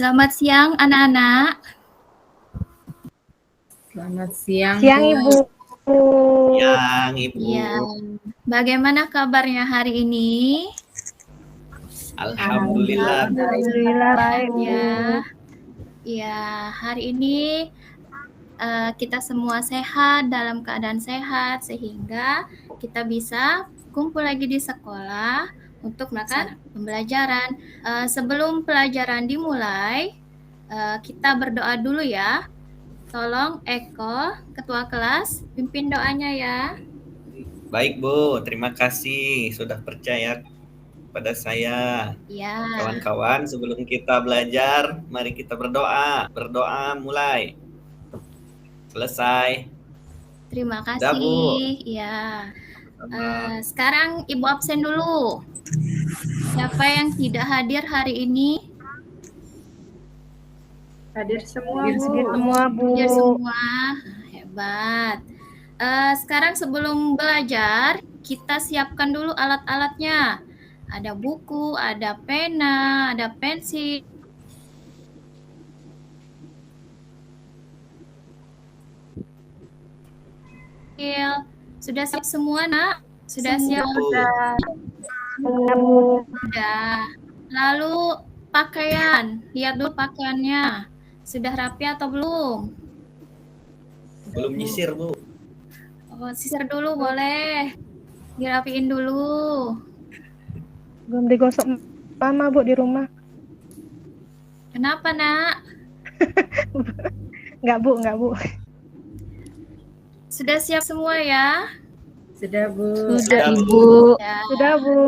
Selamat siang anak-anak. Selamat siang, Siang, Bu. Ibu. Siang, Ibu. Ya, bagaimana kabarnya hari ini? Alhamdulillah. Alhamdulillah baik, Bu. Ya, ya hari ini kita semua sehat, dalam keadaan sehat, sehingga kita bisa kumpul lagi di sekolah untuk melakukan pembelajaran. Sebelum pelajaran dimulai, kita berdoa dulu ya. Tolong Eko, Ketua Kelas, pimpin doanya ya. Baik, Bu. Terima kasih sudah percaya pada saya. Ya. Kawan-kawan, sebelum kita belajar, mari kita berdoa. Berdoa mulai. Selesai. Terima kasih. Dah, Bu. Ya. Sekarang Ibu absen dulu. Siapa yang tidak hadir hari ini? Hadir semua, Hadir Bu. semua, Bu. Hadir semua. Hebat. Sekarang sebelum belajar, kita siapkan dulu alat-alatnya. Ada buku, ada pena, ada pensil. Sudah siap semua, Nak? Sudah siap? Sudah, Bu. Sudah. Lalu pakaian, lihat dulu pakaiannya. Sudah rapi atau belum? Belum nyisir, Bu. Oh, sisir dulu boleh. Dirapiin dulu. Belum digosok Mama, Bu, di rumah. Kenapa, Nak? Enggak, Bu. Sudah siap semua ya? Sudah, Bu. Sudah, Bu. Sudah, Bu.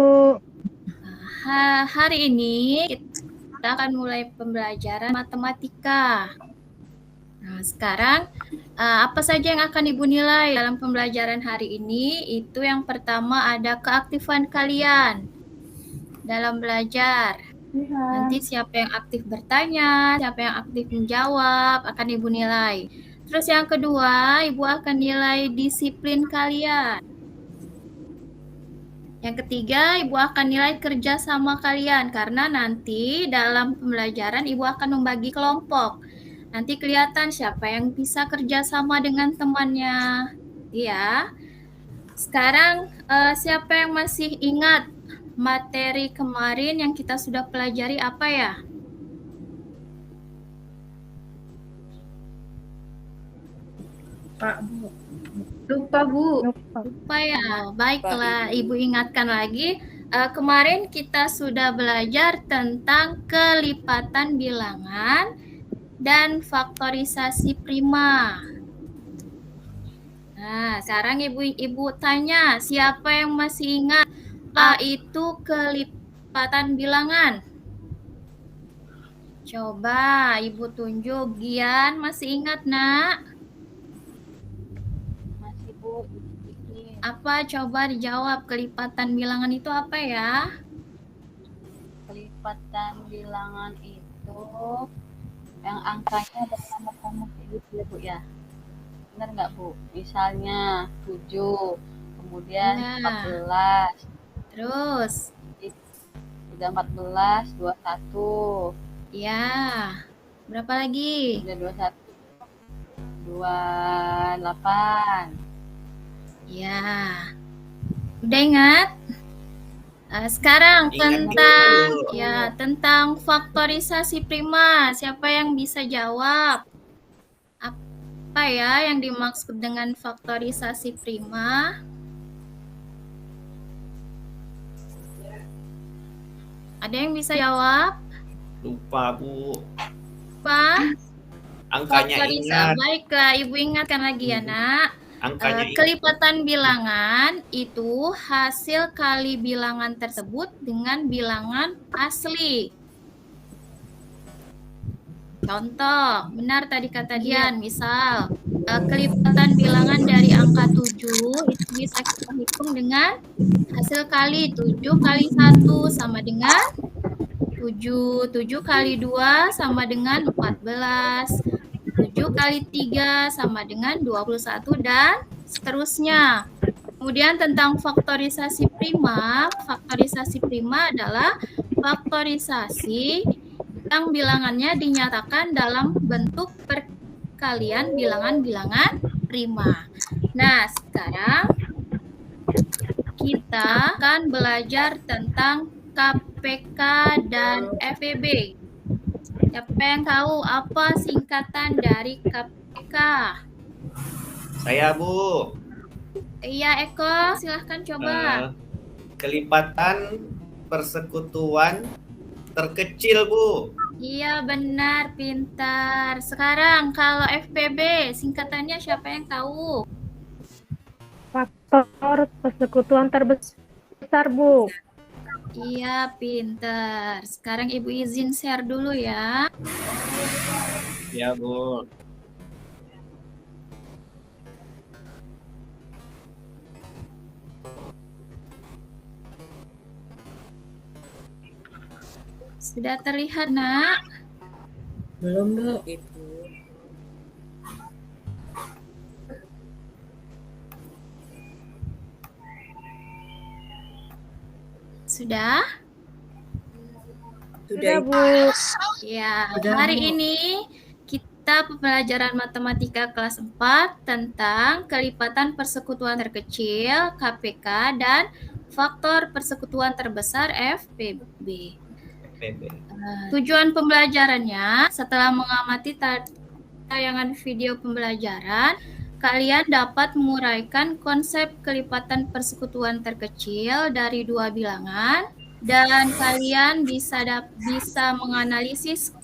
Hari ini kita akan mulai pembelajaran matematika. Nah, sekarang apa saja yang akan Ibu nilai dalam pembelajaran hari ini? Itu yang pertama ada keaktifan kalian dalam belajar. Nanti siapa yang aktif bertanya, siapa yang aktif menjawab, akan Ibu nilai. Terus yang kedua, Ibu akan nilai disiplin kalian. Yang ketiga, Ibu akan nilai kerja sama kalian, karena nanti dalam pembelajaran Ibu akan membagi kelompok. Nanti kelihatan siapa yang bisa kerja sama dengan temannya. Ya. Sekarang siapa yang masih ingat materi kemarin yang kita sudah pelajari apa ya? Pak, Bu. Lupa, Bu. Lupa ya. Baiklah, Ibu ingatkan lagi. Kemarin kita sudah belajar tentang kelipatan bilangan dan faktorisasi prima. Nah, sekarang Ibu tanya, siapa yang masih ingat A itu kelipatan bilangan? Coba Ibu tunjuk. Gian, masih ingat, Nak? Masih, Bu. Apa? Coba dijawab. Kelipatan bilangan itu apa ya? Kelipatan bilangan itu yang angkanya bersama-sama kayak gitu ya, Bu ya. Benar nggak, Bu? Misalnya 7, kemudian Ya. 14. Terus? Udah 14, 21. Ya. Berapa lagi? Udah 21. 28. Ya. Udah ingat? Sekarang Ingat, tentang faktorisasi prima. Siapa yang bisa jawab? Apa ya yang dimaksud dengan faktorisasi prima? Ada yang bisa jawab? Lupa, Bu. Apa? Angkanya ingat. Baiklah, Ibu ingatkan lagi ya, Nak. Angkanya ingat. Kelipatan bilangan itu hasil kali bilangan tersebut dengan bilangan asli. Contoh, benar tadi kata Dian, misal kelipatan bilangan dari angka 7 itu bisa kita hitung dengan hasil kali 7 kali 1 sama dengan 7. 7 kali 2 sama dengan 14. 7 kali 3 sama dengan 21 dan seterusnya. Kemudian tentang faktorisasi prima adalah faktorisasi yang bilangannya dinyatakan dalam bentuk perkalian bilangan-bilangan prima. Nah, sekarang kita akan belajar tentang KPK dan FPB. Siapa yang tahu apa singkatan dari KPK? Saya, Bu. Iya, Eko, silahkan coba. Kelipatan persekutuan terkecil, Bu. Iya, benar, pintar. Sekarang kalau FPB, singkatannya siapa yang tahu? Faktor persekutuan terbesar, Bu. Iya, pintar. Sekarang Ibu izin share dulu ya. Ya, Bu. Sudah terlihat, Nak? Belum, Bu. Sudah? Sudah, Bu. Ya, Sudah, hari Bu. ini kita pembelajaran matematika kelas 4 tentang kelipatan persekutuan terkecil, KPK, dan faktor persekutuan terbesar, FPB. Tujuan pembelajarannya, setelah mengamati tayangan video pembelajaran, kalian dapat menguraikan konsep kelipatan persekutuan terkecil dari dua bilangan, dan kalian bisa menganalisis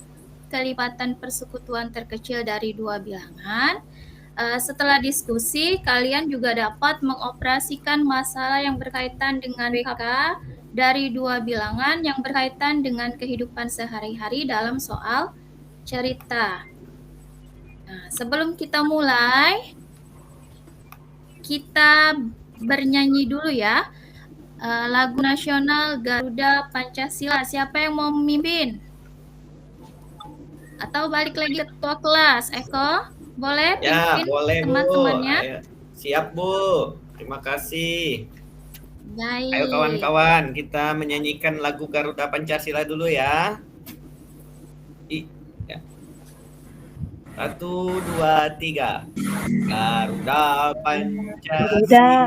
kelipatan persekutuan terkecil dari dua bilangan. Setelah diskusi, kalian juga dapat mengoperasikan masalah yang berkaitan dengan KPK dari dua bilangan yang berkaitan dengan kehidupan sehari-hari dalam soal cerita. Nah, sebelum kita mulai, kita bernyanyi dulu ya. Lagu nasional Garuda Pancasila. Siapa yang mau memimpin? Atau balik lagi ke ketua kelas? Eko, boleh Ya, pimpin boleh, Bu. teman-temannya? Ayo. Siap, Bu. Terima kasih. Baik. Ayo kawan-kawan, kita menyanyikan lagu Garuda Pancasila dulu ya. Ya. 1, 2, 3. Garuda Pancasila,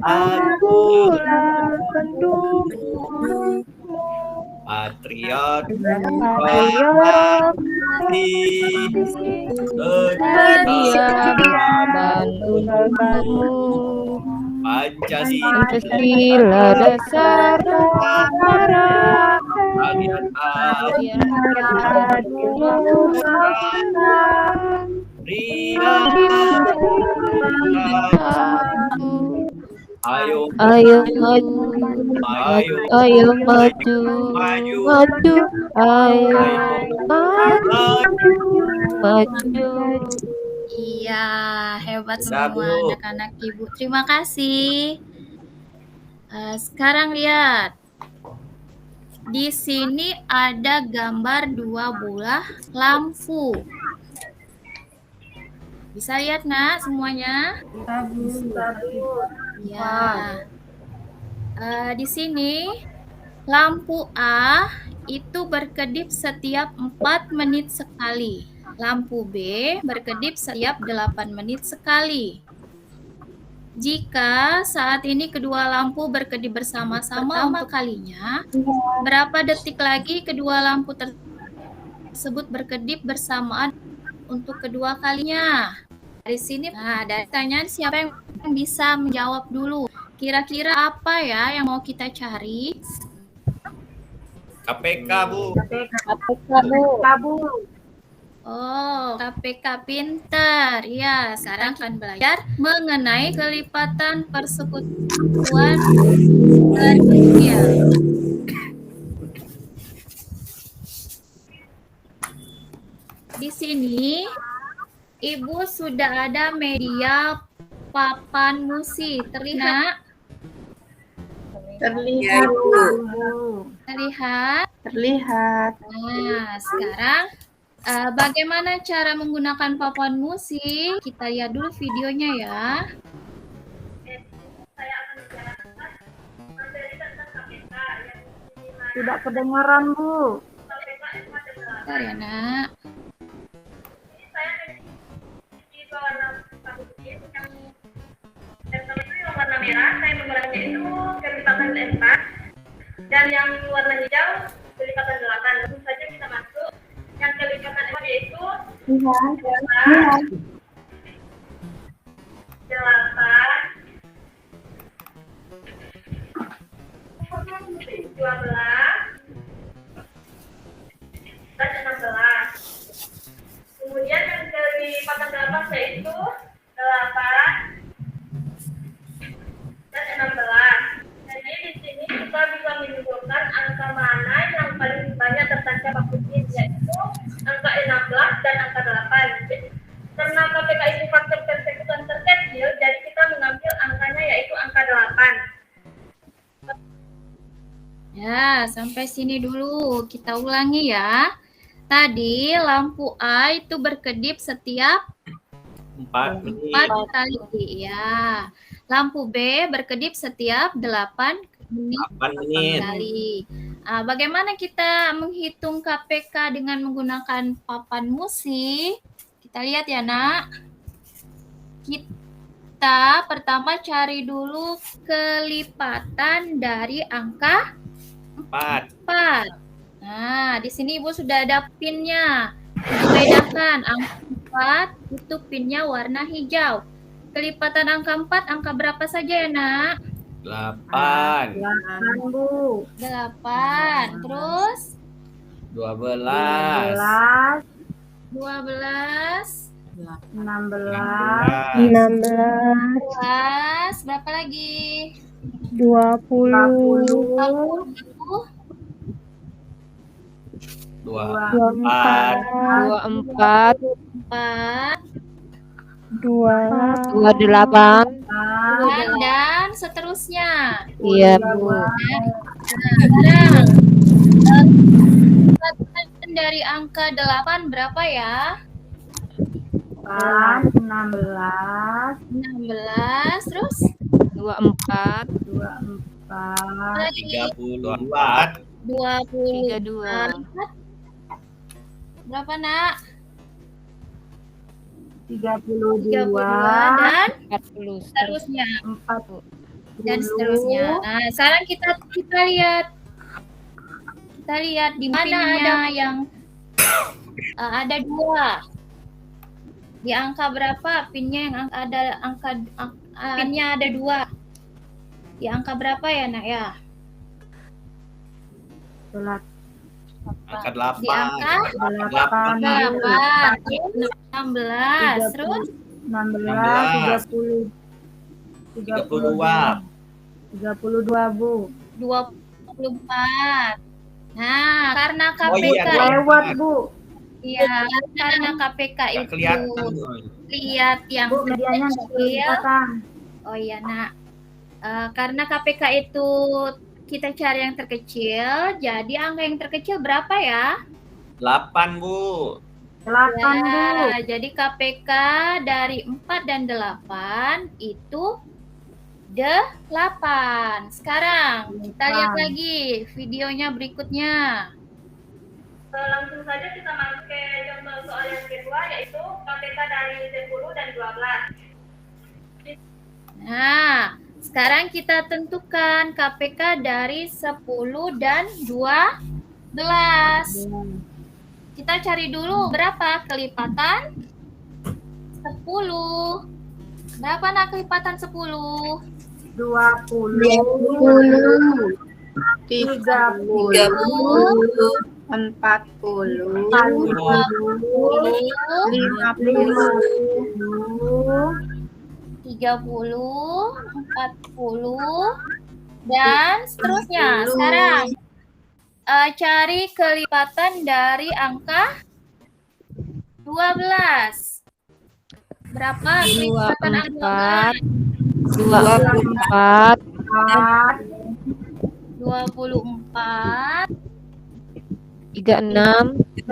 Akulah pendukung, patriot, patriot, setia bantu Pancasila dasar negara, kalian pria. Ayo maju, maju, ayo maju, maju, maju, ayo maju. maju. Iya, hebat Sudah, semua Bu. anak-anak Ibu. Terima kasih. Sekarang lihat. Di sini ada gambar dua buah lampu. Bisa lihat, Nak, semuanya? Ya. Di sini lampu A itu berkedip setiap 4 menit sekali. Lampu B berkedip setiap 8 menit sekali. Jika saat ini kedua lampu berkedip bersama-sama untuk kalinya, berapa detik lagi kedua lampu tersebut berkedip bersamaan untuk kedua kalinya? Dari sini, dari pertanyaan siapa yang bisa menjawab dulu? Kira-kira apa ya yang mau kita cari? KPK, Bu. Oh, KPK pinter. Ya, sekarang akan belajar mengenai kelipatan persekutuan terkecil. Di sini, Ibu sudah ada media papan musi. Terlihat? Terlihat. Terlihat? terlihat. Nah, sekarang bagaimana cara menggunakan papan musi? Kita lihat dulu videonya ya. Tidak kedengaran, Bu. Bentar ya, Nak. Yang warna merah, saya menggunakannya itu kelipatan 4, dan yang warna hijau kelipatan 8. Langsung saja kita masuk. Yang kelipatan 4 yaitu 12 dan 16. Kemudian yang kelipatan 8 yaitu 8 dan 16. Jadi di sini kita bisa menyimpulkan angka mana yang paling banyak tertancap akutin, yaitu angka 16 dan angka 8. Karena KPK itu faktor persekutuan terkecil, jadi kita mengambil angkanya yaitu angka 8. Ya, sampai sini dulu. Kita ulangi ya. Tadi lampu A itu berkedip setiap 4 menit. 4 kali. Ya. Lampu B berkedip setiap 8 menit 8 menit. kali. Bagaimana kita menghitung KPK dengan menggunakan papan musik? Kita lihat ya, Nak. Kita pertama cari dulu kelipatan dari angka 4. 4. Nah, di sini Ibu sudah ada pinnya. Bedakan angka 4 itu pinnya warna hijau. Kelipatan angka 4 angka berapa saja ya, Nak? 8. 8, Bu. 8. Terus 12. 12. 16. 16, Berapa lagi? 20, 24. 24, 4. 28. Dan seterusnya. Iya, Bu. Sekarang kelipatan dari angka 8 berapa ya? 16. 16. Terus 24, 24. lagi 32. 24. 32. Berapa, Nak? 32. 32 dan 40. seterusnya. 40. Dan seterusnya. Nah, sekarang kita lihat di mana ada yang ada 2. Di angka berapa pinnya yang ada pinnya ada 2. Di angka berapa ya, Nak ya? Angka 8. Di angka 8. 8, 16, terus 16. 32. 32, Bu. 24. Nah, karena Oh KPK iya, Lewat, Bu. iya, karena KPK Nggak itu kelihatan. lihat yang Bu, medianya nggak kecil. kelihatan. Oh iya, Nak. Karena KPK itu kita cari yang terkecil, jadi angka yang terkecil berapa ya? 8, Bu. 8, Bu. Ya, jadi KPK dari 4 dan 8 itu 8. Sekarang kita lihat lagi videonya berikutnya. Langsung saja kita masuk ke contoh soal yang kedua, yaitu KPK dari 10 dan 12. Nah, sekarang kita tentukan KPK dari 10 dan 12. Kita cari dulu berapa kelipatan 10. Berapa, Nak, kelipatan 10? 20. 30. 40. 30, 40, dan seterusnya. Sekarang cari kelipatan dari angka 12. Berapa kelipatan angka 12? 24, 36, 36,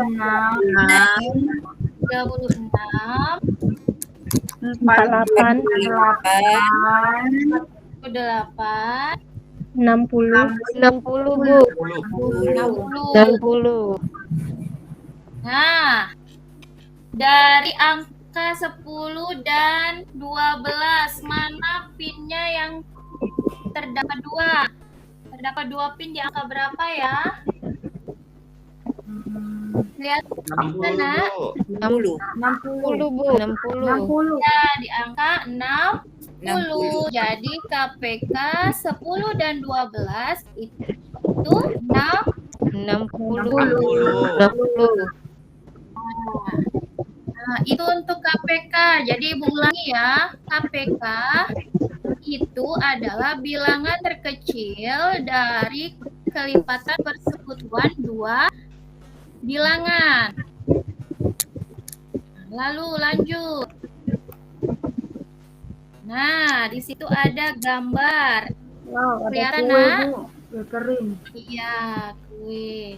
48, 8, 60. 60, Bu. 60. Nah, dari angka 10 dan 12, mana pinnya yang terdapat 2? Terdapat 2 pin di angka berapa ya? Lihat mana? 60, Bu. 60. Ya, di angka 60. Jadi KPK 10 dan 12 itu 60. Nah, itu untuk KPK. Jadi Ibu ulangi ya. KPK itu adalah bilangan terkecil dari kelipatan persekutuan 2 bilangan. Lalu lanjut. Nah, di situ ada gambar. Kelihatan, Nak? Iya, kue.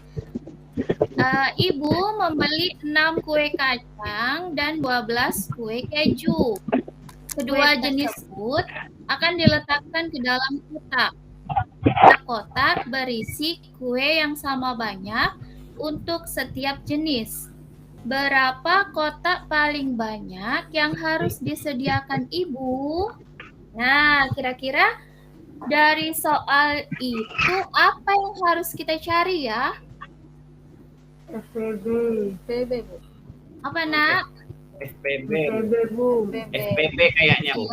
Ibu membeli 6 kue kacang dan 12 kue keju. Kedua jenis food akan diletakkan ke dalam kotak. Kotak berisi kue yang sama banyak untuk setiap jenis. Berapa kotak paling banyak yang harus disediakan Ibu? Nah, kira-kira dari soal itu apa yang harus kita cari ya? FPB, Bu. Apa, Nak? FPB. Bu. FPB kayaknya, Bu.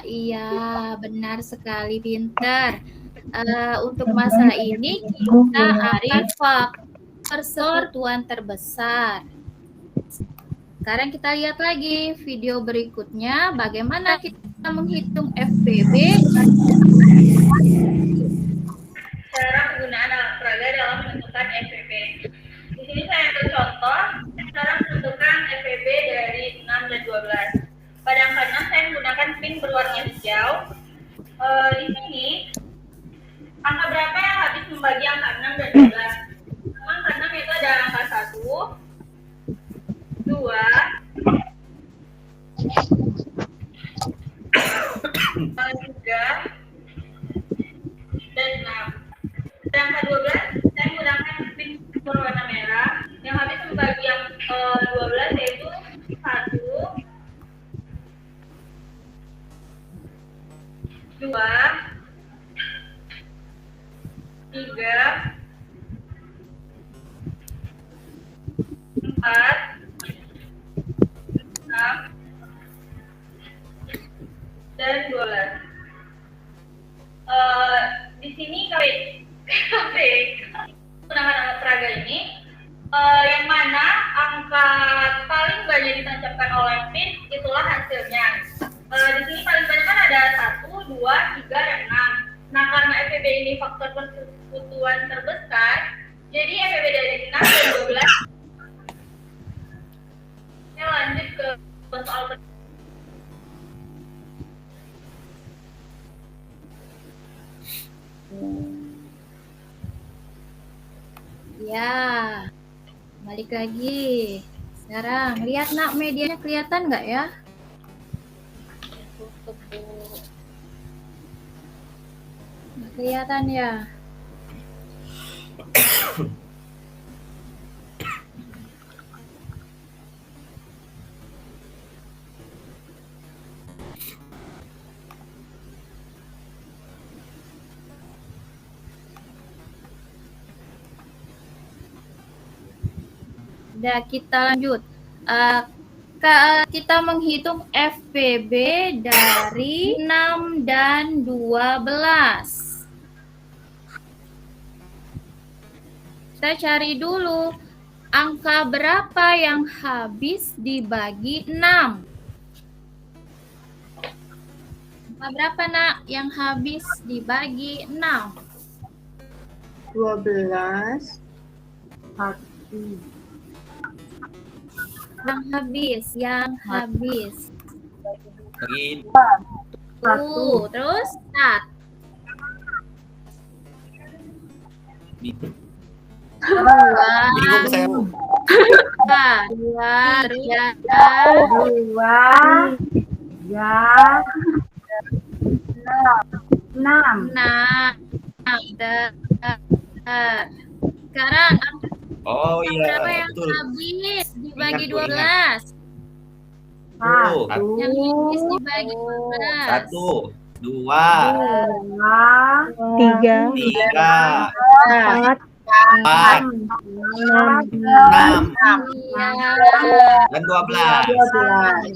Iya, benar sekali, pinter. Untuk masa ini kita cari faktor persekutuan terbesar. Sekarang kita lihat lagi video berikutnya bagaimana kita menghitung FPB. Cara penggunaan alat peraga dalam menentukan FPB. Di sini saya ambil contoh cara menentukan FPB dari 6 dan 12. Pada angka 6 saya menggunakan pin berwarna hijau. Di sini angka berapa yang habis membagi angka 6 dan 12? Angka 6 itu ada angka 1, 2, 3, dan 6. Dan angka 12 saya menggunakan pin berwarna merah yang habis membagi yang 12 yaitu 1, 2, 3, 4, 6, dan 12. Di sini menggunakan alat peraga ini, yang mana angka paling banyak ditancapkan oleh pin itulah hasilnya. Di sini paling banyak kan ada 1, 2, 3, dan 6. Nah, karena FPB ini faktor persekutuan terbesar, jadi FPB dari 6 dan 12. Saya lanjut ke soal berikutnya. Ya, balik lagi. Sekarang lihat, Nak, medianya kelihatan nggak ya? Nggak kelihatan ya? Udah, kita lanjut. Kita menghitung FPB dari 6 dan 12. Kita cari dulu angka berapa yang habis dibagi 6. Angka berapa, Nak, yang habis dibagi 6? 12. Yang habis. Bagi Terus start. bingung saya, Bu. Dua, terus ya. 2, 3, 6. 6. Nah, sekarang Oh iya, berapa yang betul. habis dibagi Ingat, Bu, 12? Satu, Yang habis dibagi 12. satu, dua, 3, tiga, 4, empat, 6, enam, Iya. dan 12.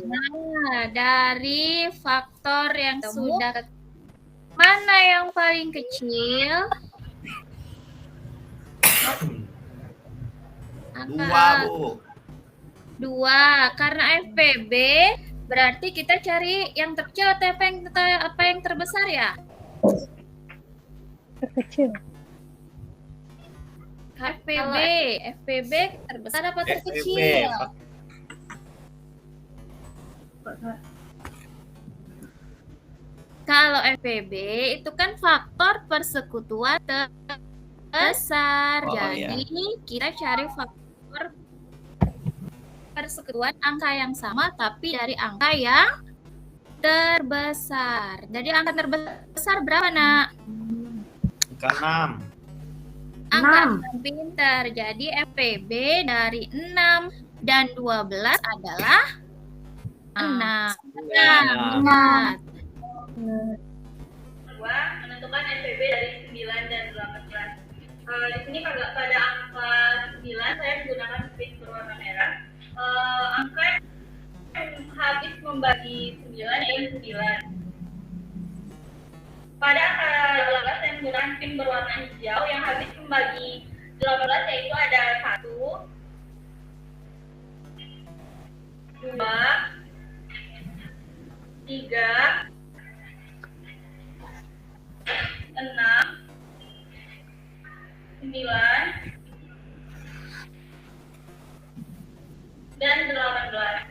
Nah, dari faktor yang sudah mana yang paling kecil? Dua, Bu. 2. Karena FPB berarti kita cari yang terkecil atau apa yang terbesar ya? terkecil. FPB terbesar apa FPB. terkecil? Kalau FPB itu kan faktor persekutuan terbesar. Oh, Jadi kita cari faktor persekutuan angka yang sama tapi dari angka yang terbesar. Jadi angka terbesar berapa, Nak? Angka 6. Angka 6 pintar. Jadi FPB dari 6 dan 12 adalah 6. Ingat. Kedua, menentukan FPB dari 9 dan 18. Di sini pada angka 9 saya menggunakan pin berwarna merah. Angka yang habis membagi 9 yaitu 9. Pada angka 12 saya menggunakan pin berwarna hijau yang habis membagi 18 yaitu ada 1, 2, 3, 6, 9, dan 18.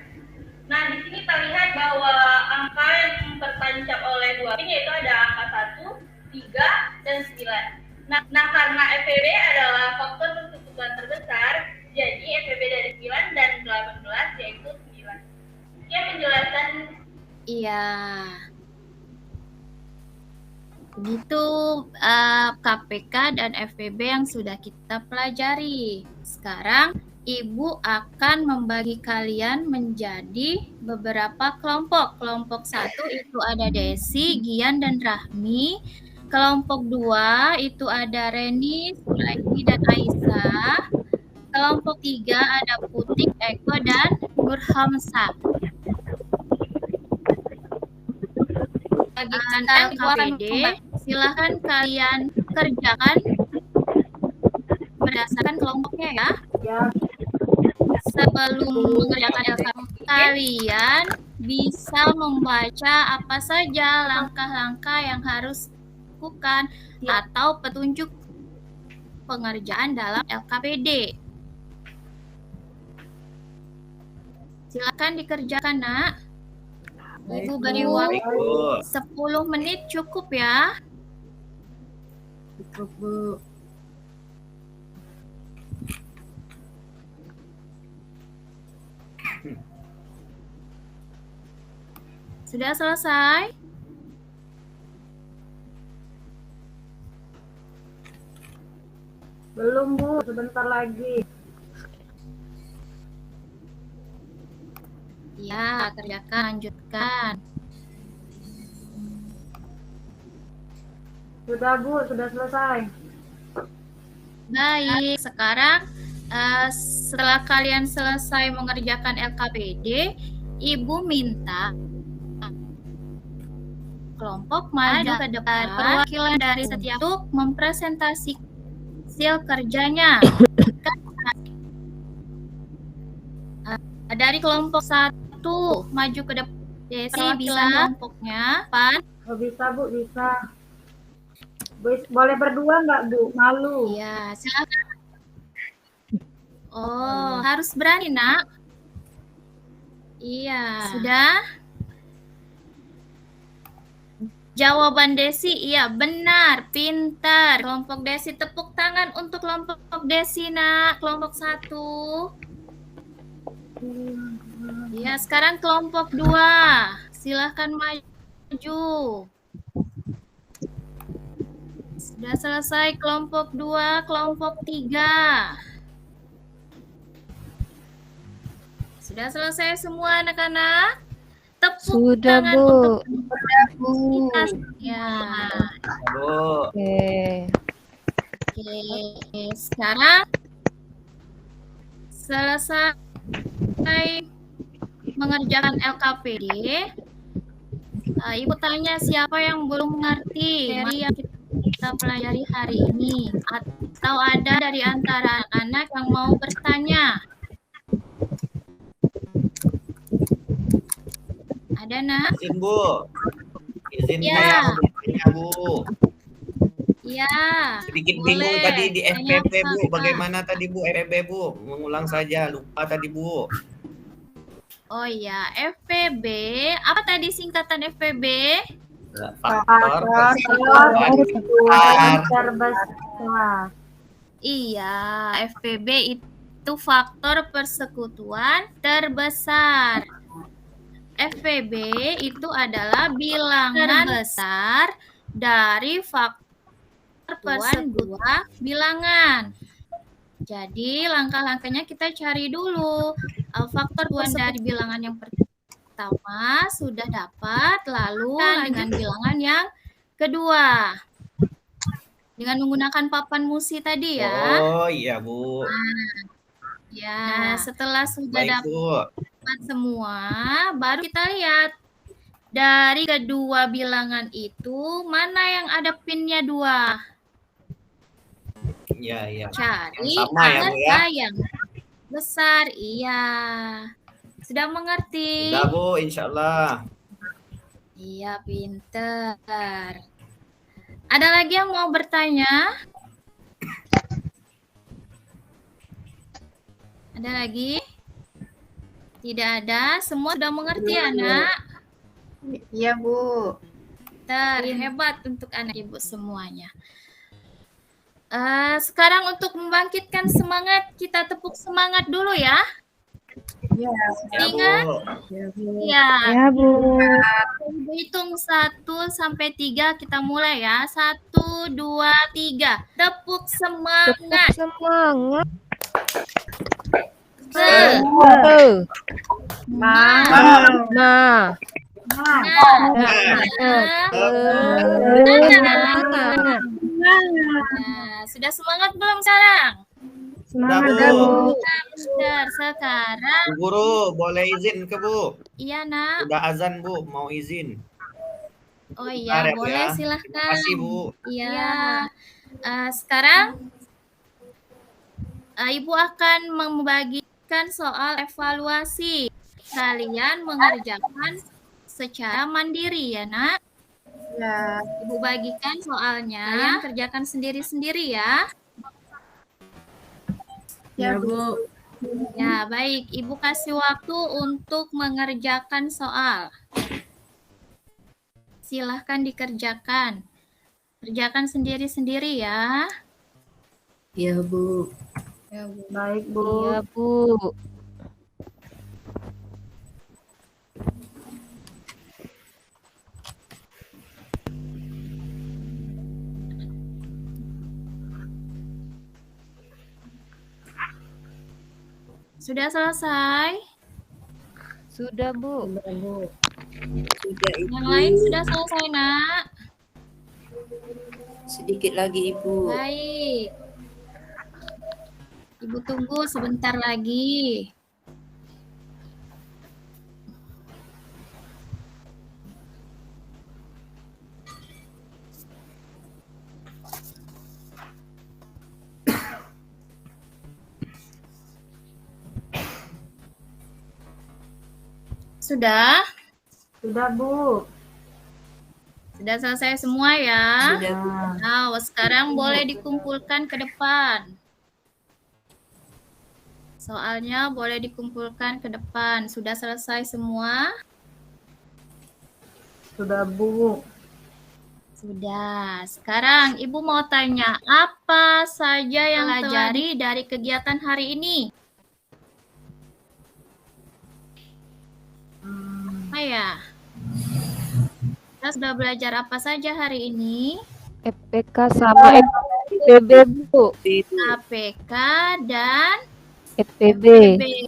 Nah, di sini terlihat bahwa angka yang tertancap oleh dua pin yaitu ada angka 1, 3, dan 9. Nah, karena FPB adalah faktor persekutuan terbesar, jadi FPB dari 9 dan 18 yaitu 9. Sekian penjelasan. Iya. Begitu KPK dan FPB yang sudah kita pelajari. Sekarang Ibu akan membagi kalian menjadi beberapa kelompok. Kelompok 1 itu ada Desi, Gian, dan Rahmi. Kelompok 2 itu ada Reni, Sulaini, dan Aisyah. Kelompok 3 ada Putik, Eko, dan Nurhamsah. Bagikan LKPD, silahkan kalian kerjakan berdasarkan kelompoknya ya. Sebelum mengerjakan LKPD, kalian bisa membaca apa saja langkah-langkah yang harus dilakukan atau petunjuk pengerjaan dalam LKPD. Silakan dikerjakan, Nak. Ibu beri waktu 10 menit cukup ya. Cukup, Bu. Sudah selesai? Belum, Bu. Sebentar lagi. Ya, kerjakan, lanjutkan. Sudah, Bu. Sudah selesai. Baik, sekarang setelah kalian selesai mengerjakan LKPD, Ibu minta kelompok maju ke depan. Perwakilan dari setiap untuk mempresentasi hasil kerjanya. Dari kelompok 1 maju ke depan. Desi bisa kelompoknya. Pan? Oh, bisa, Bu. Bisa. Boleh berdua nggak, Bu? Malu. Iya, silakan. Oh, harus berani, Nak. Iya. Sudah? Jawaban Desi, iya benar, pintar. Kelompok Desi, tepuk tangan untuk kelompok Desi, Nak. Kelompok 1. Iya, sekarang kelompok 2. Silahkan maju. Sudah selesai kelompok 2, kelompok 3. Sudah selesai semua anak-anak? Tepuk Sudah, tangan Bu. untuk universitasnya. Bu. Oke. Oke, sekarang selesai mengerjakan LKPD. Ibu tanya siapa yang belum mengerti dari yang kita pelajari hari ini, atau ada dari antara anak-anak yang mau bertanya? Ada, Nak? Izin Bu. Izin Ya. saya bertanya Bu. Iya. Sedikit Boleh. bingung tadi di Tanya FPP Bu. apa? Bagaimana tadi Bu FPP Bu? Mengulang saja, lupa tadi Bu. Oh iya, FPB. Apa tadi singkatan FPB? Faktor Persekutuan persekutuan terbesar. Iya, FPB itu faktor persekutuan terbesar. FPB itu adalah bilangan besar dari faktor persekutuan bilangan. Jadi langkah-langkahnya kita cari dulu. Faktor persekutuan dari bilangan yang pertama sudah dapat, lalu dengan bilangan yang kedua. Dengan menggunakan papan musi tadi ya. Oh iya Bu. Ya, setelah sudah Baik Bu. dapat semua, baru kita lihat dari kedua bilangan itu mana yang ada pinnya 2. Iya iya. Cari Yang sama ya, Bu, ya? angka yang besar. Iya. Sudah mengerti? Sudah Bu, insya Allah. Iya, pinter. Ada lagi yang mau bertanya? Ada lagi? Tidak ada. Semua sudah mengerti, anak? Iya, Bu. Hebat untuk anak ibu semuanya. Sekarang untuk membangkitkan semangat, kita tepuk semangat dulu ya. Ya Ingat? Bu. Ya. Ya, Bu. Hitung 1 sampai 3, kita mulai ya. 1, 2, 3. Tepuk semangat. Semangat. Se- Nah. Nah. Nah, sudah semangat belum sekarang? Sudah Semangat, Bu. Bu. Pinter. Sekarang, Bu Guru, boleh izin ke Bu? iya nak. Udah azan Bu, mau izin. Oh Bentar iya, ya, Bu, boleh ya. silahkan. Terima kasih Bu. Iya. Sekarang Ibu akan membagikan soal evaluasi. Kalian mengerjakan secara mandiri ya, Nak. Ya. Ibu bagikan soalnya. Kalian kerjakan sendiri-sendiri ya. Ya, Bu. Ya, baik. Ibu kasih waktu untuk mengerjakan soal. Silahkan dikerjakan. Kerjakan sendiri-sendiri ya. Iya, Bu. Baik, Bu. Iya, Bu. Sudah selesai? Sudah, Bu. Yang lain sudah selesai, Nak? Sedikit lagi, Ibu. Baik. Ibu tunggu sebentar lagi. Sudah? Sudah, Bu. Sudah selesai semua ya? Sudah, Bu. Nah, sekarang boleh dikumpulkan ke depan. Soalnya boleh dikumpulkan ke depan. Sudah selesai semua? Sudah, Bu. Sudah. Sekarang Ibu mau tanya, apa saja yang pelajari dari kegiatan hari ini? Ayah. Kita sudah belajar apa saja hari ini? FPK sama FPB, Bu. KPK dan FPB.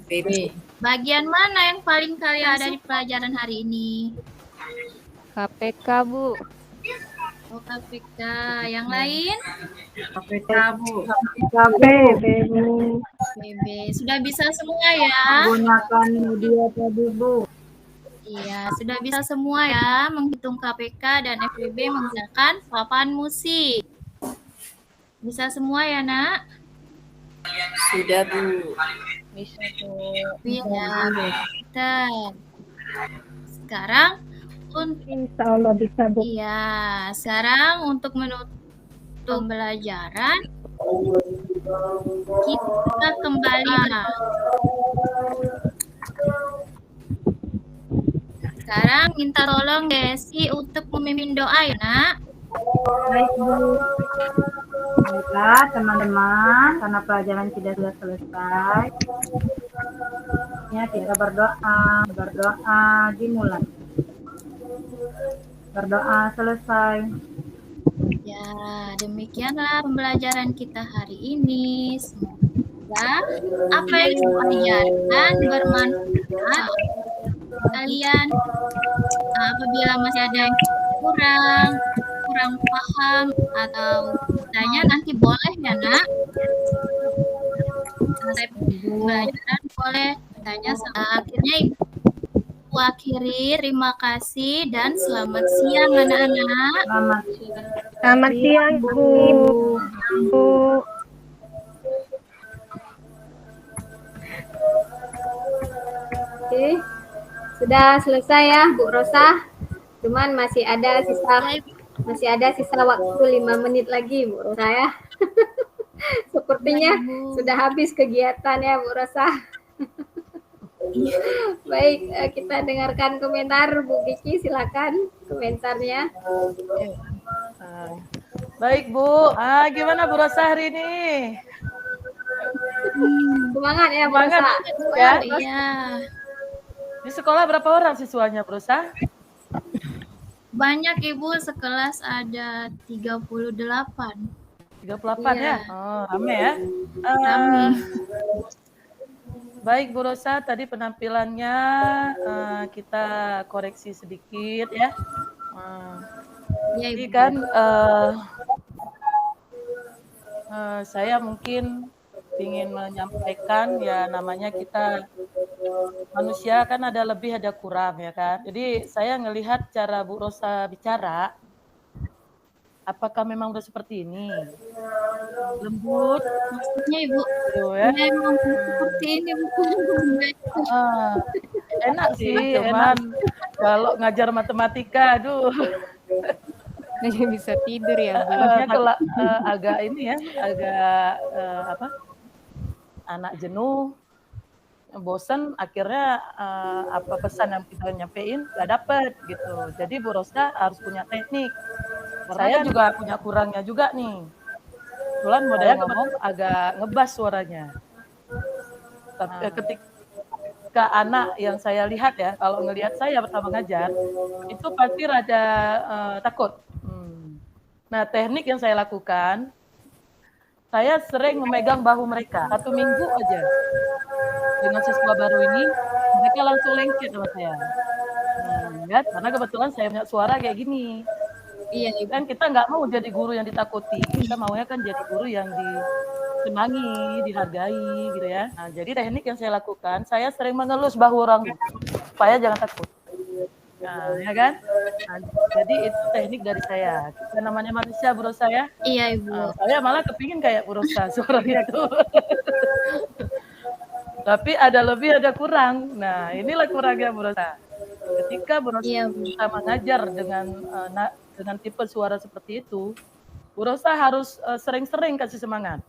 FPB. Bagian mana yang paling kalian ada di pelajaran hari ini? KPK, Bu. Oh, KPK. Yang lain? KB, Bu. FPB. Sudah bisa semua ya? Gunakan media tadi, Bu. Iya, sudah bisa semua ya menghitung KPK dan FPB menggunakan papan musik. Bisa semua ya, Nak? Sudah, Bu. Bisa Bu. Iya, pinter. Sekarang Insya Allah bisa, Bu. iya, sekarang untuk menutup pembelajaran kita kembali. Sekarang minta tolong Desi untuk memimpin doa ya, Nak. Baik, Bu. Baiklah, teman-teman, karena pelajaran sudah selesai. Ya, kita berdoa dimulai. Berdoa selesai. Ya, demikianlah pembelajaran kita hari ini. Semoga apa yang kita pelajari bermanfaat kalian. Apabila masih ada yang kurang paham atau tanya nanti boleh ya, Nak. Selesai pembelajaran boleh tanya. Akhirnya Ibu akhiri, terima kasih dan selamat siang anak-anak. Selamat siang, Bu. Oke, sudah selesai ya Bu Rosa. Cuman masih ada sisa waktu 5 menit lagi Bu Rosa ya. Sepertinya sudah habis kegiatan ya Bu Rosa. Baik, kita dengarkan komentar Bu Kiki, silakan komentarnya. Baik Bu, gimana Bu Rosa hari ini? Semangat ya Bu Rosa. Ya. Iya. Di sekolah berapa orang siswanya Bu Rosa? Banyak Ibu, sekelas ada 38. 38 Iya. ya? Oh, rame ya? Rame. Baik Bu Rosa, tadi penampilannya kita koreksi sedikit ya. Ya, Jadi Ibu. kan saya mungkin ingin menyampaikan ya, namanya kita manusia kan ada lebih ada kurang ya kan. Jadi saya ngelihat cara Bu Rosa bicara, apakah memang udah seperti ini? Lembut, Maksudnya Ibu, gitu ya. memang seperti ini Bu. Enak sih, enak. Kalau ngajar matematika, aduh. Nggak bisa tidur ya, Bu. Kalau agak ini ya, agak anak jenuh, bosan, akhirnya apa pesan yang kita nyampein nggak dapet gitu. Jadi Bu Rosa harus punya teknik. Saya juga punya kurangnya juga nih. Kebetulan modalnya ngomong agak ngebas suaranya. Tapi ketika anak yang saya lihat ya, kalau ngelihat saya pertama ngajar, itu pasti rada takut. Nah, teknik yang saya lakukan, saya sering memegang bahu mereka. 1 minggu aja. Dengan siswa baru ini, mereka langsung lengket sama saya. Ya, karena kebetulan saya punya suara kayak gini. Iya, Kan kita nggak mau jadi guru yang ditakuti. Kita maunya kan jadi guru yang disenangi, dihargai gitu ya. Nah, jadi teknik yang saya lakukan, saya sering mengelus bahu orang supaya jangan takut. Nah, ya kan? Nah, jadi itu teknik dari saya. Kita namanya manusia, Bu Rosa ya. Iya, Ibu. Saya malah kepingin kayak Bu Rosa suaranya itu. Tapi ada lebih, ada kurang. Nah, inilah kurangnya Bu Rosa. Ketika Bu Rosa bisa mengajar dengan tipe suara seperti itu, Bu Rosa harus sering-sering kasih semangat.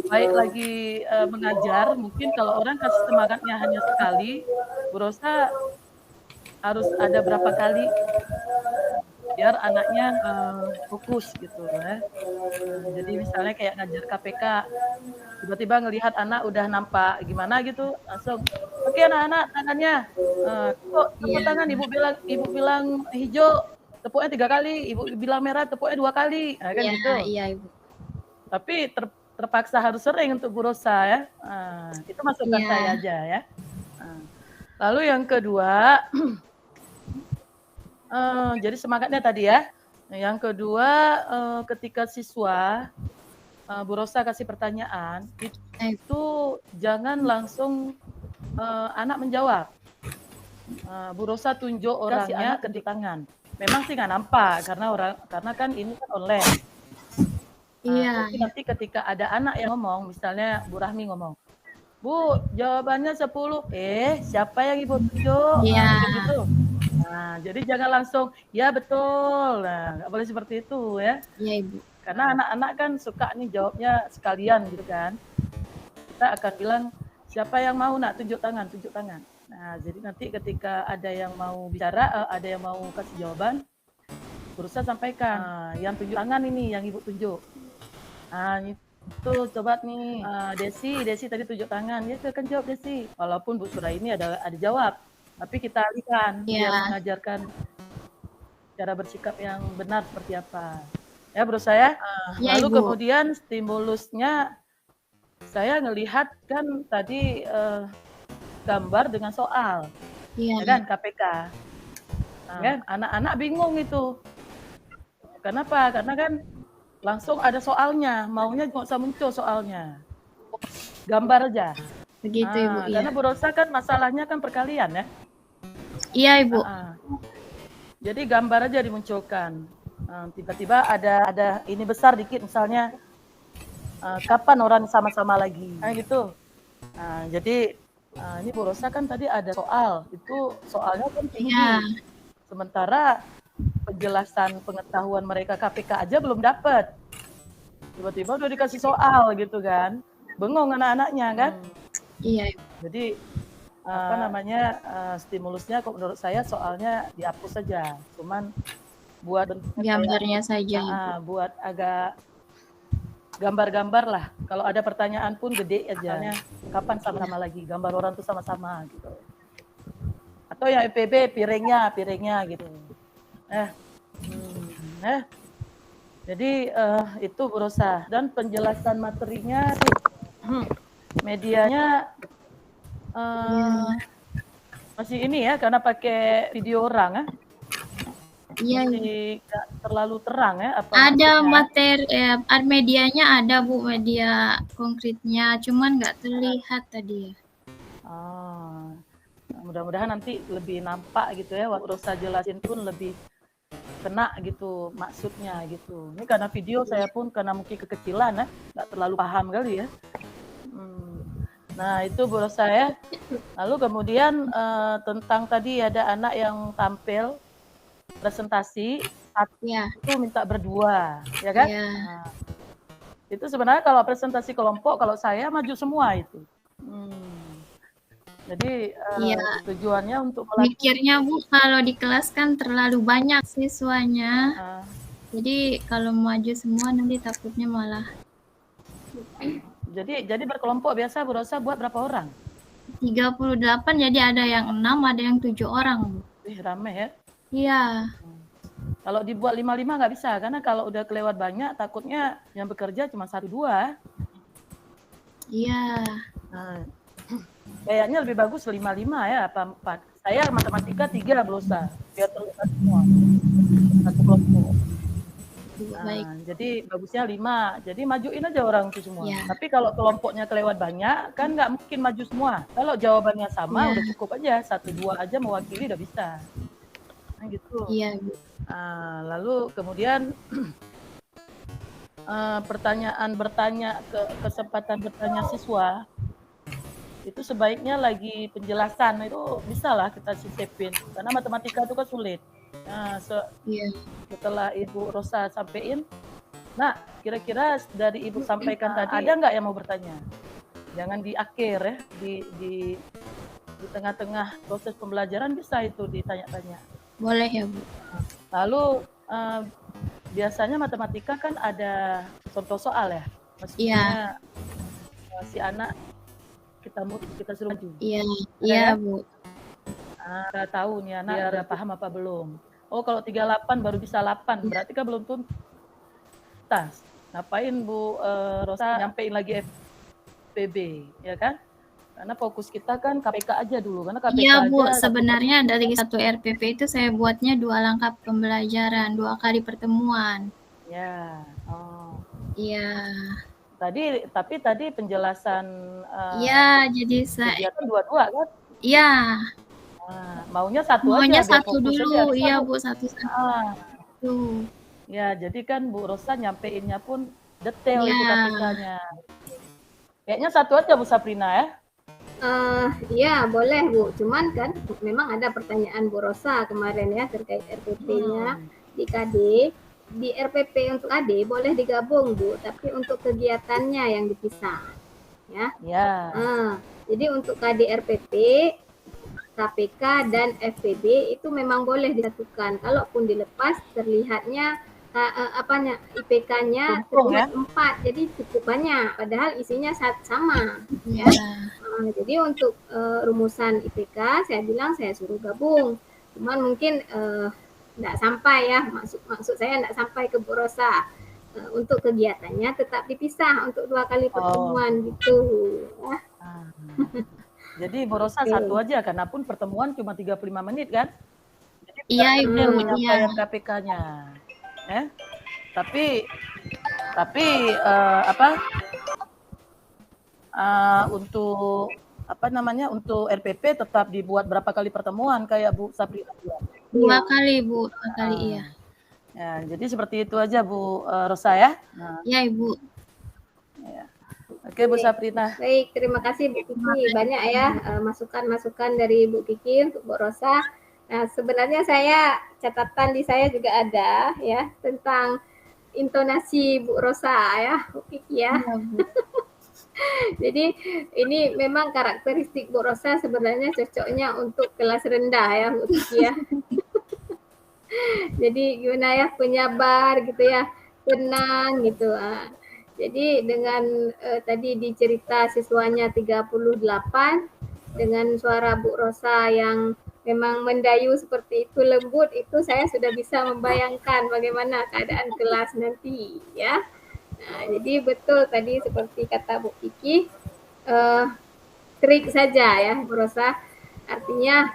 Baik lagi mengajar, mungkin kalau orang kasih semangatnya hanya sekali, Bu Rosa harus ada berapa kali biar anaknya fokus gitu ya. Jadi misalnya kayak ngajar KPK, tiba-tiba ngelihat anak udah nampak gimana gitu, langsung oke anak-anak tangannya, kok tepuk tangan ibu bilang hijau, tepuknya 3 kali, ibu bilang merah tepuknya 2 kali, kan Iya, gitu. iya Ibu. Tapi terpaksa harus sering untuk Bu Rosa ya. Itu masukan Iya. saya aja ya. Lalu yang kedua, jadi semangatnya tadi ya. Yang kedua, ketika siswa Bu Rosa kasih pertanyaan, itu jangan langsung anak menjawab. Bu Rosa tunjuk orangnya ke tangan. Memang sih nggak nampak karena kan ini kan online. Iya. Tapi nanti ketika ada anak yang ngomong, misalnya Bu Rahmi ngomong, Bu, jawabannya 10. Siapa yang Ibu tunjuk? Iya. Gitu. Nah, jadi jangan langsung, ya betul. Nah, nggak boleh seperti itu ya. Iya Ibu. Karena anak-anak kan suka nih jawabnya sekalian gitu kan. Kita akan bilang, siapa yang mau nak tunjuk tangan, tunjuk tangan. Nah, jadi nanti ketika ada yang mau bicara, ada yang mau kasih jawaban, berusaha sampaikan, yang tunjuk tangan ini, yang Ibu tunjuk. Nah, itu coba nih, Desi tadi tunjuk tangan, ya silakan jawab Desi. Walaupun Bu Suraini ada jawab, tapi kita alihkan biar mengajarkan cara bersikap yang benar seperti apa. Ya bro saya. Ya, Lalu Ibu. kemudian stimulusnya saya ngelihat kan tadi gambar dengan soal, Iya. ya kan KPK. Kan anak-anak bingung itu. Kenapa? Karena kan langsung ada soalnya, maunya nggak usah muncul soalnya, gambar aja. Begitu Ibu. Iya. Karena Bu Rosa kan masalahnya kan perkalian ya. Iya Ibu. Jadi gambar aja dimunculkan. Tiba-tiba ada ini besar dikit misalnya, kapan orang sama-sama lagi, gitu. Jadi ini Bu Rosa kan tadi ada soal, itu soalnya kan tinggi. Iya. Sementara penjelasan pengetahuan mereka KPK aja belum dapat. Tiba-tiba udah dikasih soal gitu kan, bengong anak-anaknya kan. Iya Ibu. Jadi stimulusnya kok menurut saya soalnya dihapus saja, cuman buat Gambarnya saja. Buat agak gambar-gambar lah. Kalau ada pertanyaan pun gede aja. Kapan sama-sama lagi? Gambar orang tuh sama-sama gitu. Atau yang EPB piringnya gitu. Jadi itu Bu Rosa. Dan penjelasan materinya medianya masih ini ya, karena pakai video orang ya. Iya. Nggak terlalu terang ya. Ada materi, medianya ada Bu, media konkretnya, cuman nggak terlihat tadi ya. Mudah-mudahan nanti lebih nampak gitu ya, waktu Rosa jelasin pun lebih kena gitu maksudnya gitu. Ini karena video saya pun karena mungkin kekecilan ya, nggak terlalu paham kali ya. Nah itu Bu Rosa ya. Lalu kemudian tentang tadi ada anak yang tampil presentasi, itu minta berdua, ya kan? Itu sebenarnya kalau presentasi kelompok, kalau saya maju semua itu. Jadi tujuannya untuk mikirnya Bu, kalau di kelas kan terlalu banyak siswanya. Jadi kalau maju semua nanti takutnya malah. Jadi berkelompok biasa Bu Rosa buat berapa orang? 38, jadi ada yang 6, ada yang 7 orang Bu. Rame ya? Iya. Kalau dibuat 5-5 nggak bisa, karena kalau udah kelewat banyak, takutnya yang bekerja cuma 1-2. Iya. Kayaknya lebih bagus 5-5 ya, apa 4. Saya matematika 3 Bu Rosa, biar terlihat semua. Satu kelompok. Baik. Jadi bagusnya 5, jadi majuin aja orang itu semua. Ya. Tapi kalau kelompoknya kelewat banyak, kan nggak mungkin maju semua. Kalau jawabannya sama, udah cukup aja, 1-2 aja mewakili udah bisa. Gitu. Iya Bu. Lalu kemudian kesempatan bertanya siswa itu sebaiknya lagi penjelasan itu bisa lah kita sisipin, karena matematika itu kan sulit. Setelah Ibu Rosa sampaikan, nah kira-kira dari Ibu sampaikan tadi ada nggak yang mau bertanya? Jangan di akhir ya, di tengah-tengah proses pembelajaran bisa itu ditanya-tanya. Boleh ya Bu. Lalu biasanya matematika kan ada contoh soal ya, maksudnya si anak kita suruh maju. Iya Bu. Kita tahu nih anak udah paham apa belum. Oh, kalau 38 baru bisa 8, berarti kan belum tuntas. Ngapain Bu Rosa nyampein lagi FPB, ya kan? Karena fokus kita kan KPK aja dulu, karena KPK Iya Bu, aja sebenarnya dari satu RPP itu saya buatnya 2 langkah pembelajaran, 2 kali pertemuan. ya. Oh. Iya. Tapi tadi penjelasan Iya, jadi saya kegiatan dua-dua kan? iya. Maunya satu Maunya aja biar satu fokus dulu, aja. iya Bu, satu. Ya, jadi kan Bu Rosa nyampeinnya pun detail Iya. itu KPK-nya. Kayaknya satu aja Bu Saprina ya? Iya boleh Bu, cuman kan memang ada pertanyaan Bu Rosa kemarin ya terkait RPP-nya di KD. Di RPP untuk AD boleh digabung Bu, tapi untuk kegiatannya yang dipisah, ya. Ya. Jadi untuk KD RPP, KPK dan FPB itu memang boleh disatukan. Kalaupun dilepas terlihatnya IPK-nya terlihat 4, jadi cukup banyak. Padahal isinya sama, ya. Jadi untuk rumusan IPK saya bilang saya suruh gabung. Cuman mungkin enggak sampai ya, maksud saya enggak sampai ke Bu Rosa. Untuk kegiatannya tetap dipisah untuk 2 kali pertemuan gitu. Ya. Jadi Bu Rosa satu aja, karena pun pertemuan cuma 35 menit kan? Jadi iya Ibu, penyampaian KPK-nya. Tapi untuk untuk RPP tetap dibuat berapa kali pertemuan kayak Bu Saprina? 2 kali Bu, 2 kali iya. Ya, jadi seperti itu aja Bu Rosa ya. Iya Ibu. Ya. Oke Bu Saprina. Baik, terima kasih Bu Kiki. Banyak ya masukan-masukan dari Bu Kiki untuk Bu Rosa. Nah, sebenarnya catatan di saya juga ada ya tentang intonasi Bu Rosa ya, Bu Kiki ya. Jadi ini memang karakteristik Bu Rosa sebenarnya cocoknya untuk kelas rendah ya Bu Kiki ya. Jadi gimana ya, penyabar gitu ya, tenang gitu. Jadi dengan tadi dicerita siswanya 38 dengan suara Bu Rosa yang memang mendayu seperti itu, lembut, itu saya sudah bisa membayangkan bagaimana keadaan kelas nanti ya. Nah, jadi betul tadi seperti kata Bu Kiki, trik saja ya Bu Rosa. Artinya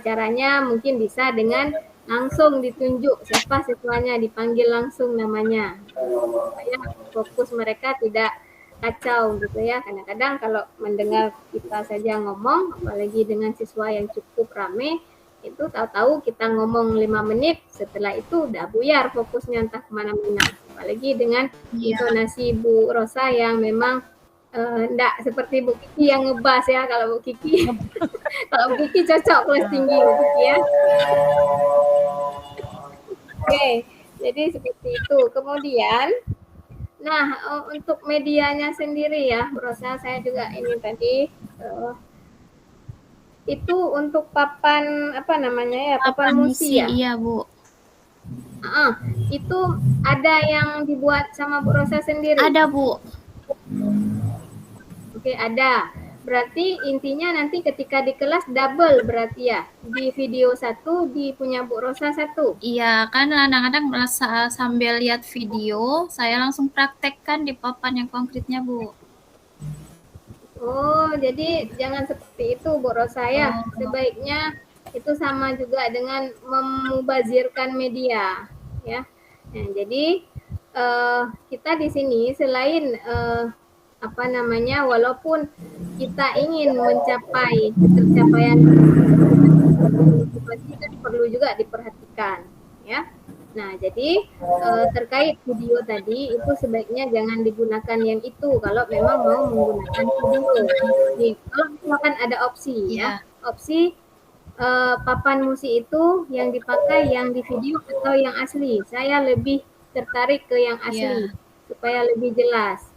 caranya mungkin bisa dengan langsung ditunjuk siapa siswanya, dipanggil langsung namanya supaya fokus mereka tidak kacau gitu ya. Kadang-kadang kalau mendengar kita saja ngomong, apalagi dengan siswa yang cukup rame, itu tahu-tahu kita ngomong 5 menit, setelah itu udah buyar fokusnya entah kemana-mana. Apalagi dengan intonasi Bu Rosa yang memang enggak seperti Bu Kiki yang ngebas ya. Kalau Bu Kiki kalau Bu Kiki cocok kelas tinggi Bu Kiki ya. Oke, jadi seperti itu. Kemudian untuk medianya sendiri ya, Bu Rosa, saya juga ini tadi itu untuk papan papan musi ya? Iya Bu. Itu ada yang dibuat sama Bu Rosa sendiri? Ada Bu. Oke, ada. Berarti intinya nanti ketika di kelas double berarti ya? Di video 1, di punya Bu Rosa 1? Iya, kan kadang-kadang sambil lihat video, saya langsung praktekkan di papan yang konkretnya Bu. Oh, jadi jangan seperti itu Bu Rosa ya. Sebaiknya itu sama juga dengan memubazirkan media ya. Nah, jadi kita di sini selain walaupun kita ingin mencapai tercapaian kan perlu juga diperhatikan ya. Nah, jadi terkait video tadi itu sebaiknya jangan digunakan yang itu kalau memang mau menggunakan video. Nih, kalau misalkan ada opsi ya, opsi papan musi itu yang dipakai yang di video atau yang asli. Saya lebih tertarik ke yang asli supaya lebih jelas.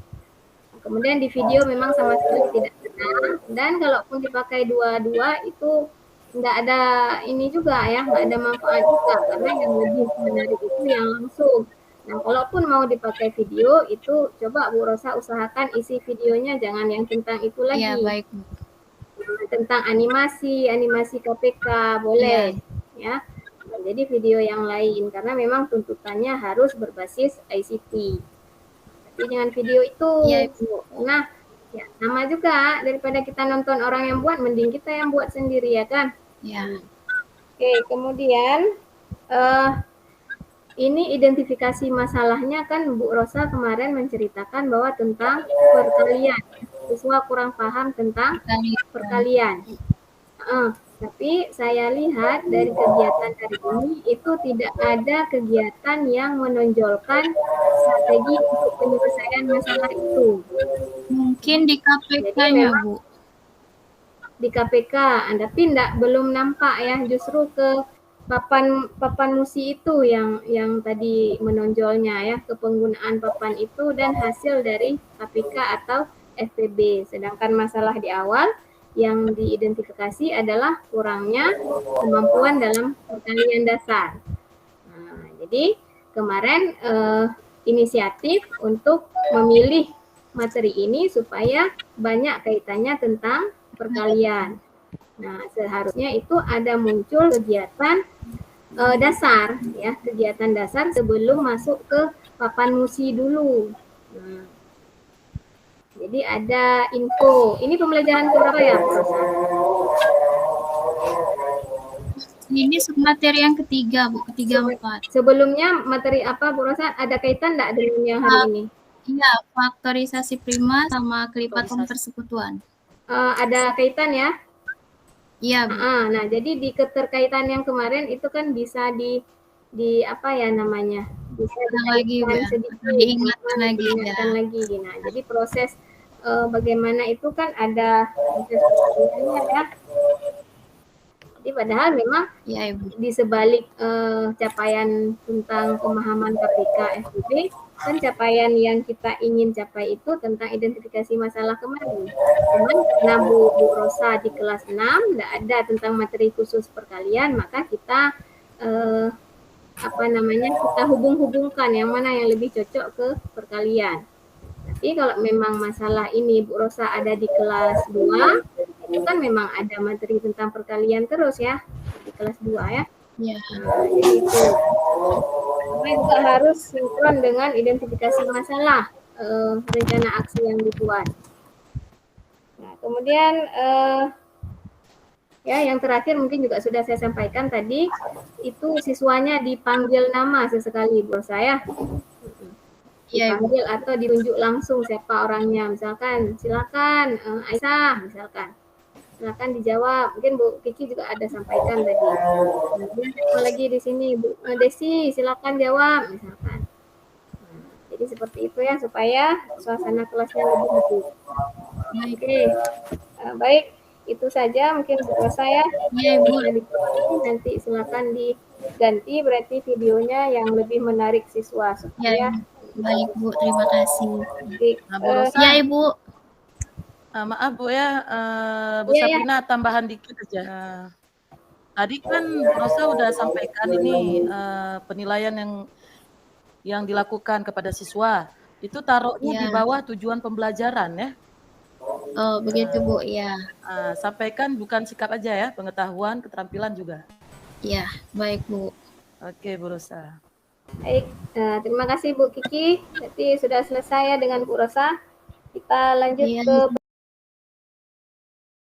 Kemudian di video memang sama sekali tidak ada, dan kalaupun dipakai dua-dua itu nggak ada ini juga ya, nggak ada manfaat juga karena yang lebih menarik itu yang langsung. Nah, kalaupun mau dipakai video itu coba Bu Rosa usahakan isi videonya jangan yang tentang itu lagi. Iya, baik. Tentang animasi KPK boleh ya. jadi video yang lain karena memang tuntutannya harus berbasis ICT. Tapi dengan video itu, Iya, Ibu. nah ya sama juga daripada kita nonton orang yang buat, mending kita yang buat sendiri ya kan. Ya. Oke, kemudian ini identifikasi masalahnya kan Bu Rosa kemarin menceritakan bahwa tentang perkalian. Siswa kurang paham tentang perkalian. Tapi saya lihat dari kegiatan hari ini itu tidak ada kegiatan yang menonjolkan strategi untuk penyelesaian masalah itu. Mungkin di KPK-nya, Bu. Di KPK, tapi belum nampak ya, justru ke papan musi itu yang tadi menonjolnya ya, ke penggunaan papan itu dan hasil dari KPK atau FPB. Sedangkan masalah di awal yang diidentifikasi adalah kurangnya kemampuan dalam perkalian dasar. Nah, jadi kemarin inisiatif untuk memilih materi ini supaya banyak kaitannya tentang perkalian. Nah, seharusnya itu ada muncul kegiatan dasar ya, kegiatan dasar sebelum masuk ke papan musi dulu. Nah, jadi ada info. Ini pembelajaran keberapa ya, Bu Rosa? Ini materi yang ketiga, Bu. Ketiga, 4. Sebelumnya materi apa, Bu Rosa? Ada kaitan enggak dengan yang hari ini? Iya, faktorisasi prima sama kelipatan persekutuan. Ada kaitan ya? Iya, Bu. Nah, jadi di keterkaitan yang kemarin itu kan bisa di apa ya namanya? Bisa lagi, Bu, ya. Diingatkan lagi ya. lagi. Nah, jadi proses bagaimana itu kan ada proses perkaliannya ya. Jadi padahal memang ya, Ibu, di sebalik capaian tentang pemahaman KPK FPB, kan capaian yang kita ingin capai itu tentang identifikasi masalah kemarin. Cuman karena Bu Rosa di kelas 6 tidak ada tentang materi khusus perkalian, maka kita kita hubung-hubungkan yang mana yang lebih cocok ke perkalian. Tapi kalau memang masalah ini Bu Rosa ada di kelas 2, itu kan memang ada materi tentang perkalian terus ya di kelas 2 ya. Iya. Nah, jadi itu. Kita juga harus sinkron dengan identifikasi masalah rencana aksi yang dibuat. Nah, kemudian ya yang terakhir mungkin juga sudah saya sampaikan tadi, itu siswanya dipanggil nama sesekali Bu Rosa ya. Dipanggil atau ditunjuk langsung siapa orangnya, misalkan silakan Aisyah misalkan, silakan dijawab. Mungkin Bu Kiki juga ada sampaikan tadi. Kemudian lagi di sini Bu Desi silakan jawab misalkan. Jadi seperti itu ya supaya suasana kelasnya lebih hidup. Oke, baik itu saja mungkin Bu Rosa ya. Iya, Ibu. Nanti silakan diganti berarti videonya yang lebih menarik siswa supaya. Baik, Bu, terima kasih. Nah, Bu Rosa, ya, Ibu. Maaf Bu ya, Bu Sabrina tambahan dikit aja. Tadi kan Bu Rosa udah sampaikan ini penilaian yang dilakukan kepada siswa. Itu taruhnya di bawah tujuan pembelajaran ya. Oh, begitu Bu, ya. Sampaikan bukan sikap aja ya, pengetahuan, keterampilan juga. Iya, baik Bu. Oke, Bu Rosa. Baik, terima kasih Bu Kiki. Berarti sudah selesai ya dengan Bu Rosa. Kita lanjut ke